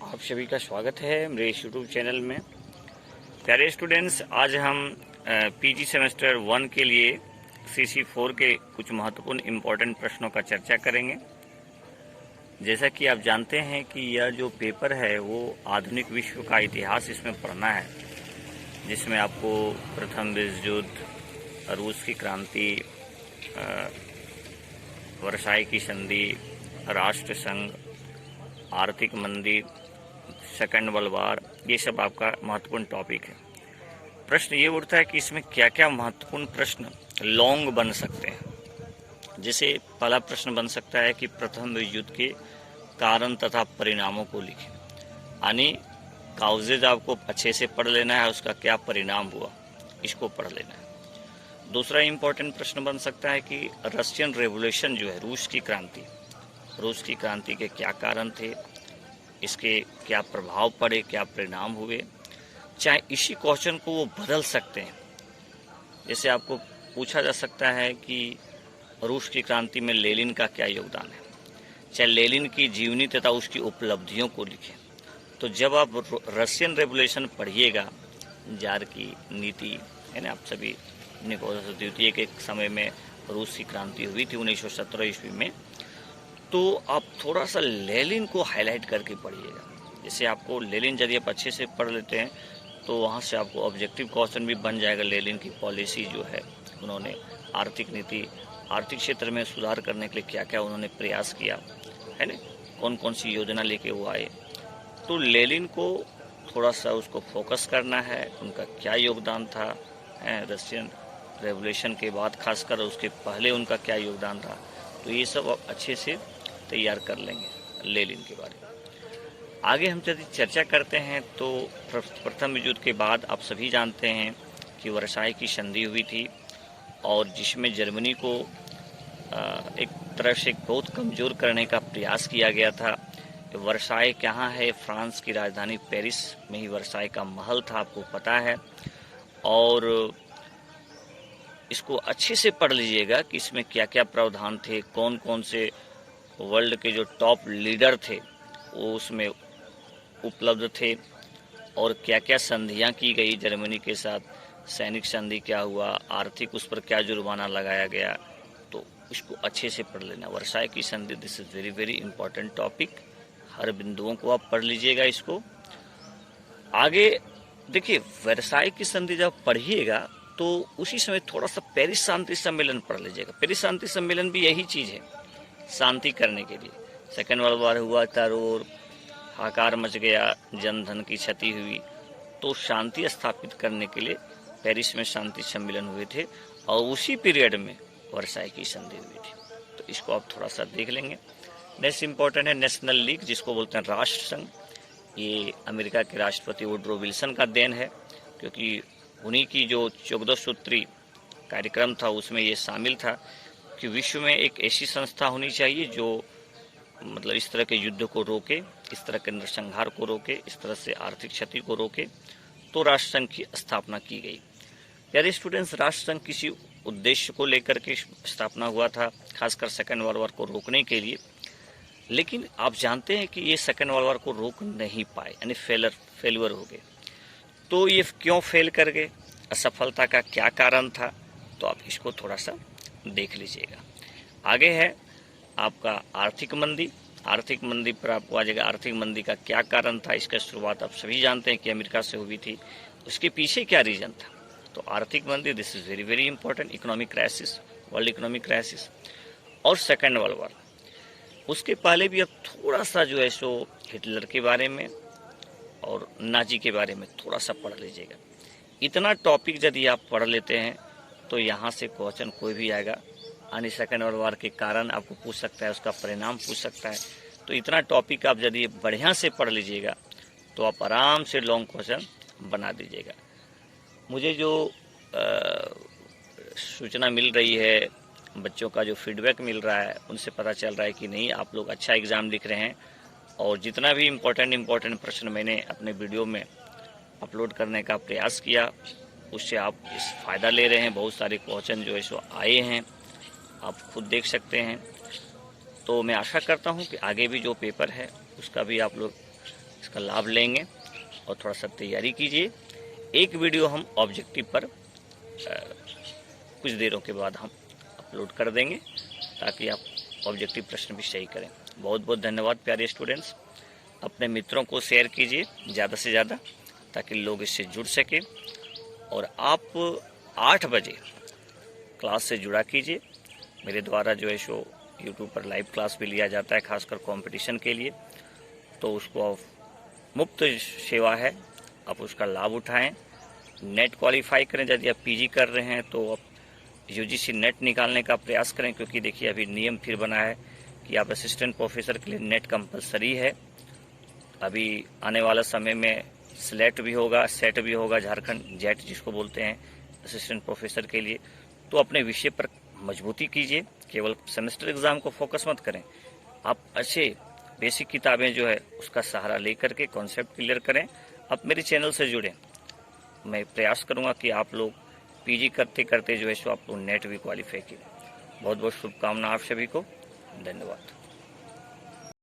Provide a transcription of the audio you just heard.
आप सभी का स्वागत है मेरे यूट्यूब चैनल में। प्यारे स्टूडेंट्स, आज हम पीजी सेमेस्टर 1 के लिए CC4 के कुछ महत्वपूर्ण इम्पोर्टेंट प्रश्नों का चर्चा करेंगे। जैसा कि आप जानते हैं कि यह जो पेपर है वो आधुनिक विश्व का इतिहास इसमें पढ़ना है, जिसमें आपको प्रथम विश्व युद्ध, रूस की क्रांति, वर्साई की संधि, राष्ट्र संघ, आर्थिक मंदी, सेकंड वर्ल्ड वार, ये सब आपका महत्वपूर्ण टॉपिक है। प्रश्न ये उठता है कि इसमें क्या क्या महत्वपूर्ण प्रश्न लॉन्ग बन सकते हैं। जैसे पहला प्रश्न बन सकता है कि प्रथम विश्व युद्ध के कारण तथा परिणामों को लिखें, यानी काउजेज आपको अच्छे से पढ़ लेना है, उसका क्या परिणाम हुआ इसको पढ़ लेना है। दूसरा इम्पोर्टेंट प्रश्न बन सकता है कि रशियन रेवोल्यूशन जो है, रूस की क्रांति के क्या कारण थे, इसके क्या प्रभाव पड़े, क्या परिणाम हुए। चाहे इसी क्वेश्चन को वो बदल सकते हैं। जैसे आपको पूछा जा सकता है कि रूस की क्रांति में लेनिन का क्या योगदान है, चाहे लेनिन की जीवनी तथा उसकी उपलब्धियों को लिखें। तो जब आप रशियन रेवोल्यूशन पढ़िएगा, जार की नीति है ना, आप सभी निकोलस द्वितीय के समय में रूस की क्रांति हुई थी 1917 ईस्वी में, तो आप थोड़ा सा लेनिन को हाईलाइट करके पढ़िएगा। जैसे आपको लेनिन यदि आप अच्छे से पढ़ लेते हैं तो वहाँ से आपको ऑब्जेक्टिव क्वेश्चन भी बन जाएगा। लेनिन की पॉलिसी जो है, उन्होंने आर्थिक नीति, आर्थिक क्षेत्र में सुधार करने के लिए क्या क्या उन्होंने प्रयास किया है ना, कौन कौन सी योजना लेके वो आए। तो लेनिन को थोड़ा सा उसको फोकस करना है, उनका क्या योगदान था रशियन रेवोल्यूशन के बाद, खासकर उसके पहले उनका क्या योगदान था। तो ये सब आप अच्छे से तैयार कर लेंगे लेनिन के बारे में। आगे हम यदि चर्चा करते हैं तो प्रथम विश्व युद्ध के बाद आप सभी जानते हैं कि वर्साई की संधि हुई थी, और जिसमें जर्मनी को एक तरह से बहुत कमज़ोर करने का प्रयास किया गया था। वर्साई कहाँ है? फ्रांस की राजधानी पेरिस में ही वर्साई का महल था, आपको पता है। और इसको अच्छे से पढ़ लीजिएगा कि इसमें क्या क्या प्रावधान थे, कौन कौन से वर्ल्ड के जो टॉप लीडर थे वो उसमें उपलब्ध थे, और क्या क्या संधियां की गई जर्मनी के साथ, सैनिक संधि क्या हुआ, आर्थिक उस पर क्या जुर्माना लगाया गया। तो इसको अच्छे से पढ़ लेना। वर्साई की संधि, this is very very important topic, हर बिंदुओं को आप पढ़ लीजिएगा इसको। आगे देखिए, वर्साई की संधि जब पढ़िएगा तो उसी समय थोड़ा सा पेरिस शांति सम्मेलन पढ़ लीजिएगा। पेरिस शांति सम्मेलन भी यही चीज़ है, शांति करने के लिए। सेकेंड वर्ल्ड वार हुआ, तरह हाहाकार मच गया, जनधन की क्षति हुई, तो शांति स्थापित करने के लिए पेरिस में शांति सम्मेलन हुए थे, और उसी पीरियड में वर्साई की संधि हुई थी। तो इसको आप थोड़ा सा देख लेंगे। नेक्स्ट इम्पोर्टेंट है नेशनल लीग, जिसको बोलते हैं राष्ट्र संघ। ये अमेरिका के राष्ट्रपति वुडरो विल्सन का देन है, क्योंकि उन्हीं की जो 14 सूत्री कार्यक्रम था उसमें ये शामिल था कि विश्व में एक ऐसी संस्था होनी चाहिए जो मतलब इस तरह के युद्ध को रोके, इस तरह के नरसंहार को रोके, इस तरह से आर्थिक क्षति को रोके। तो राष्ट्र संघ की स्थापना की गई। प्यारे स्टूडेंट्स, राष्ट्र संघ किसी उद्देश्य को लेकर के स्थापना हुआ था, खासकर सेकेंड वर्ल्ड वार को रोकने के लिए। लेकिन आप जानते हैं कि ये सेकेंड वर्ल्ड वार को रोक नहीं पाए, यानी फेलियर हो गए। तो ये क्यों फेल कर गए, असफलता का क्या कारण था, तो आप इसको थोड़ा सा देख लीजिएगा। आगे है आपका आर्थिक मंदी। आर्थिक मंदी पर आपको आ जाएगा आर्थिक मंदी का क्या कारण था। इसका शुरुआत आप सभी जानते हैं कि अमेरिका से हुई थी, उसके पीछे क्या रीजन था। तो आर्थिक मंदी, this is very very important. Economic crisis, world economic crisis, और सेकेंड वर्ल्ड वार। उसके पहले भी अब थोड़ा सा जो है सो हिटलर के बारे में और नाजी के बारे में थोड़ा सा पढ़ लीजिएगा। इतना टॉपिक यदि आप पढ़ लेते हैं तो यहाँ से क्वेश्चन कोई भी आएगा, यानी सेकेंड वर्ल्ड वार के कारण आपको पूछ सकता है, उसका परिणाम पूछ सकता है। तो इतना टॉपिक आप यदि बढ़िया से पढ़ लीजिएगा तो आप आराम से लॉन्ग क्वेश्चन बना दीजिएगा। मुझे जो सूचना मिल रही है, बच्चों का जो फीडबैक मिल रहा है, उनसे पता चल रहा है कि नहीं, आप लोग अच्छा एग्ज़ाम लिख रहे हैं, और जितना भी इम्पोर्टेंट प्रश्न मैंने अपने वीडियो में अपलोड करने का प्रयास किया, उससे आप इस फ़ायदा ले रहे हैं। बहुत सारे क्वेश्चन जो है सो आए हैं, आप खुद देख सकते हैं। तो मैं आशा करता हूं कि आगे भी जो पेपर है उसका भी आप लोग इसका लाभ लेंगे और थोड़ा सा तैयारी कीजिए। एक वीडियो हम ऑब्जेक्टिव पर कुछ देरों के बाद हम अपलोड कर देंगे ताकि आप ऑब्जेक्टिव प्रश्न भी सही करें। बहुत बहुत धन्यवाद प्यारे स्टूडेंट्स। अपने मित्रों को शेयर कीजिए ज़्यादा से ज़्यादा ताकि लोग इससे जुड़ सकें, और आप 8 बजे क्लास से जुड़ा कीजिए। मेरे द्वारा जो है सो यूट्यूब पर लाइव क्लास भी लिया जाता है, खासकर कंपटीशन के लिए, तो उसको मुफ्त सेवा है, आप उसका लाभ उठाएं। नेट क्वालिफाई करें। यदि आप पीजी कर रहे हैं तो आप यूजीसी नेट निकालने का प्रयास करें, क्योंकि देखिए अभी नियम फिर बना है कि आप असिस्टेंट प्रोफेसर के लिए नेट कंपलसरी है। अभी आने वाला समय में स्लेट भी होगा, सेट भी होगा, झारखंड जेट जिसको बोलते हैं असिस्टेंट प्रोफेसर के लिए। तो अपने विषय पर मजबूती कीजिए, केवल सेमेस्टर एग्ज़ाम को फोकस मत करें। आप अच्छे बेसिक किताबें जो है उसका सहारा लेकर के कॉन्सेप्ट क्लियर करें। आप मेरे चैनल से जुड़ें। मैं प्रयास करूंगा कि आप लोग पीजी करते करते जो है सो आप लोग नेट भी क्वालिफाई किए। बहुत बहुत शुभकामना आप सभी को। धन्यवाद।